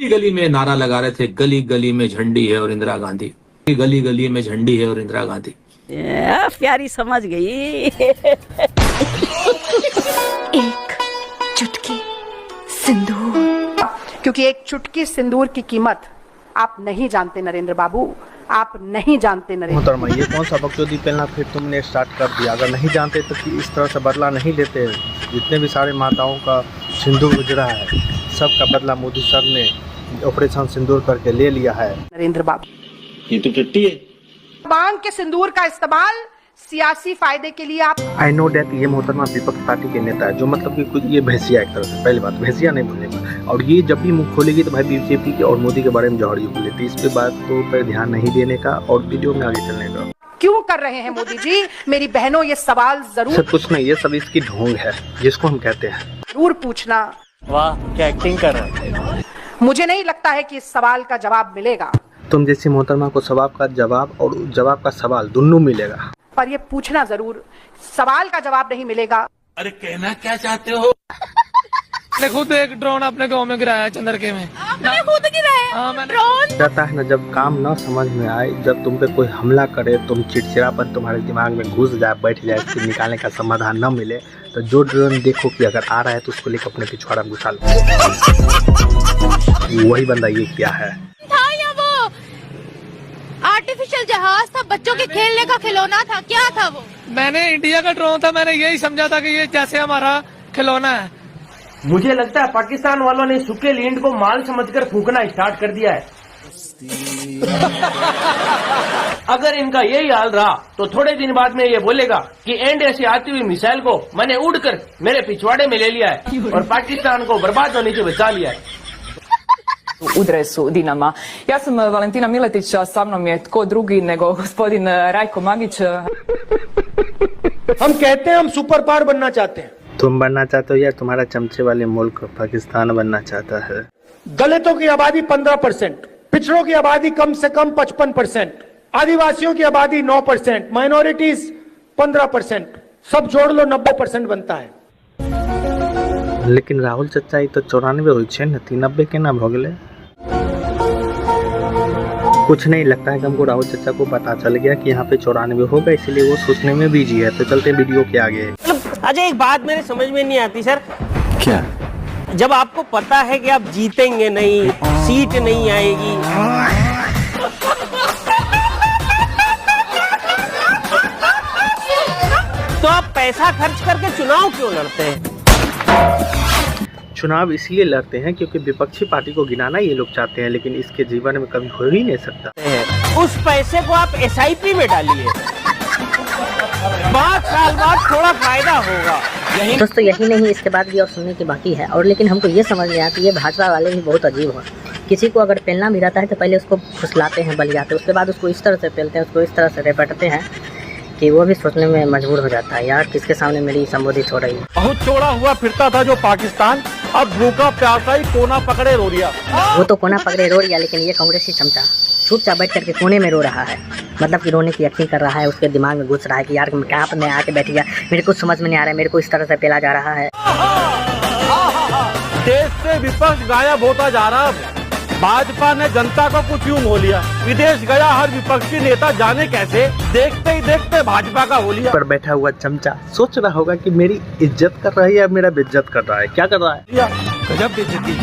गली में नारा लगा रहे थे, गली गली में झंडी है और इंदिरा गांधी, गली गली में झंडी है और इंदिरा गांधी। प्यारी समझ गई। एक चुटकी सिंदूर, क्योंकि एक चुटकी सिंदूर की कीमत आप नहीं जानते नरेंद्र बाबू, आप नहीं जानते नरेंद्र। मोहतरमा, ये कौन सा बकचोदी पहलना फिर तुमने स्टार्ट कर दिया? अगर नहीं जानते तो इस तरह से बदला नहीं लेते। जितने भी सारे माताओं का सिंदूर गुजरा है, सबका बदला मोदी सर ने ऑपरेशन सिंदूर करके ले लिया है। नरेंद्र बाबू, ये तो टट्टी है। बांग के सिंदूर का इस्तेमाल सियासी फायदे के लिए आप। आई नो डैट ये मोहतरमा विपक्ष पार्टी के नेता है, जो मतलब कि कुछ ये भैंसिया एक तरह से। पहली बात, भैंसिया नहीं बोलेगा, और ये जब भी मुंह खोलेगी तो भाई बीजेपी के और मोदी के बारे में जहर बोले थी। इस पे बात तो पर ध्यान नहीं देने का और वीडियो में आगे चलने का। क्यों कर रहे हैं मोदी जी? मेरी बहनों, ये सवाल जरूर सब कुछ नहीं, ये सब इसकी ढोंग है जिसको हम कहते हैं। जरूर पूछना। वाह, क्या एक्टिंग कर रहा है। मुझे नहीं लगता है कि इस सवाल का जवाब मिलेगा। तुम जैसी मोहतरमा को सवाल का जवाब और जवाब का सवाल दोनों मिलेगा, पर ये पूछना जरूर। सवाल का जवाब नहीं मिलेगा। अरे कहना क्या चाहते हो? मैंने खुद एक ड्रोन अपने गांव में गिराया, चंद्रके में। आपने खुद गिराया ड्रोन? कहता है ना, जब काम न समझ में आए, जब तुम पे कोई हमला करे, तुम चिड़चिड़ापन तुम्हारे दिमाग में घुस जाए, बैठ जाए, फिर निकालने का समाधान न मिले, तो जो ड्रोन देखो कि अगर आ रहा है तो उसको लेकर अपने पिछवाड़ा में घुसा लो। वही बंदा ये किया है। था या वो आर्टिफिशियल जहाज था, बच्चों के खेलने का खिलौना था, क्या था वो? मैंने इंडिया का ड्रोन था, मैंने यही समझा था कि ये जैसे हमारा खिलौना है। मुझे लगता है पाकिस्तान वालों ने सूखे लींड को माल समझकर फूकना स्टार्ट कर दिया है। अगर इनका यही हाल रहा तो थोड़े दिन बाद में ये बोलेगा कि इंडिया से आती हुई मिसाइल को मैंने उड़कर मेरे पिछवाड़े में ले लिया है और पाकिस्तान को बर्बाद होने से बचा लिया है। U dresu Dinama. Ja sam Valentina Miletić, a sa mnom je tko drugi nego gospodin Rajko Magić. हम कहते हैं हम सुपर पावर बनना चाहते हैं। तुम बनना चाहते हो या तुम्हारा चमचे वाले मुल्क पाकिस्तान बनना चाहता है? दलितों की आबादी 15%, पिछड़ों की आबादी कम से कम 55%, आदिवासियों की आबादी 9%, माइनॉरिटीज 15%, सब जोड़ लो 90% बनता है। लेकिन राहुल चचा तो 94 हुई छे न, 93 के नाम हो गए। कुछ नहीं, लगता है कि हमको राहुल चचा को पता चल गया कि यहाँ पे 94 होगा, इसलिए वो सोचने में बिजी है। तो चलते वीडियो के आगे। अच्छा, एक बात मेरे समझ में नहीं आती सर। क्या? जब आपको पता है कि आप जीतेंगे नहीं, सीट नहीं आएगी, तो आप पैसा खर्च करके चुनाव क्यों लड़ते हैं? चुनाव इसलिए लड़ते हैं क्योंकि विपक्षी पार्टी को गिनाना ये लोग चाहते हैं, लेकिन इसके जीवन में कभी हो ही नहीं सकता। उस पैसे को आप SIP में डालिए, 5 साल बाद थोड़ा फायदा होगा। दोस्तों यही नहीं, इसके बाद भी और सुनने की बाकी है। और लेकिन हमको ये समझ में आता है ये भाजपा वाले भी बहुत अजीब हो। किसी को अगर पेलना भी रहता है तो पहले उसको फुसलाते हैं, बलियाते, उसके बाद उसको इस तरह से पेलते हैं, उसको इस तरह से रेपटते हैं कि वो भी सोचने में मजबूर हो जाता है, यार किसके सामने मेरी संबोधित हो रही है। बहुत चौड़ा हुआ फिरता था जो पाकिस्तान, अब भूखा प्यासा ही कोना पकड़े रो रिया। वो तो कोना पकड़े रो रिया, लेकिन ये कांग्रेसी चमचा चुपचाप बैठ करके कोने में रो रहा है। मतलब कि रोने की एक्टिंग कर रहा है, उसके दिमाग में घुस रहा है कि यार कहाँ पर मैं आके बैठ गया, मेरे को समझ में नहीं आ रहा है, मेरे को इस तरह से पेला जा रहा है। देश से विपक्ष गायब होता जा रहा है। भाजपा ने जनता को कुछ यूं हो लिया, विदेश गया हर विपक्षी नेता जाने कैसे, देखते ही देखते भाजपा का हो लिया। पर बैठा हुआ चमचा सोच रहा होगा कि मेरी इज्जत कर रहा है या मेरा बेइज्जत कर रहा है, क्या कर रहा है? गजब बेइज्जती।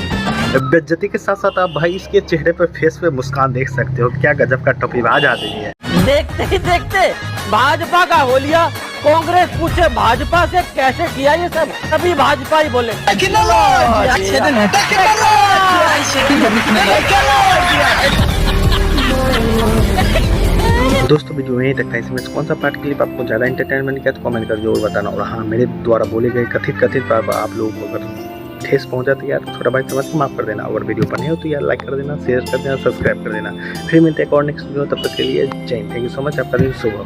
बेइज्जती के साथ साथ आप भाई इसके चेहरे पर, फेस पे मुस्कान देख सकते हो, क्या गजब का टोपीबाज आदमी है। देखते ही देखते भाजपा का हो लिया। कांग्रेस पूछे भाजपा से कैसे किया ये सब, तभी भाजपा ही बोले। दोस्तों वीडियो यहीं तक था। इसमें कौन सा पार्ट क्लिप आपको ज्यादा एंटरटेनमेंट किया तो कमेंट कर जरूर बताना। और हाँ, मेरे द्वारा बोले गए कथित पर आप लोगों को अगर ठेस पहुंचा तो यार छोटा भाई समझ के माफ कर देना। अगर वीडियो पसंद हो तो यार लाइक कर देना, शेयर कर देना, सब्सक्राइब कर देना। फिर मिलते हैं एक और नेक्स्ट वीडियो, तब तक के लिए जय Hind. Thank you so much. आपका दिन शुभ हो।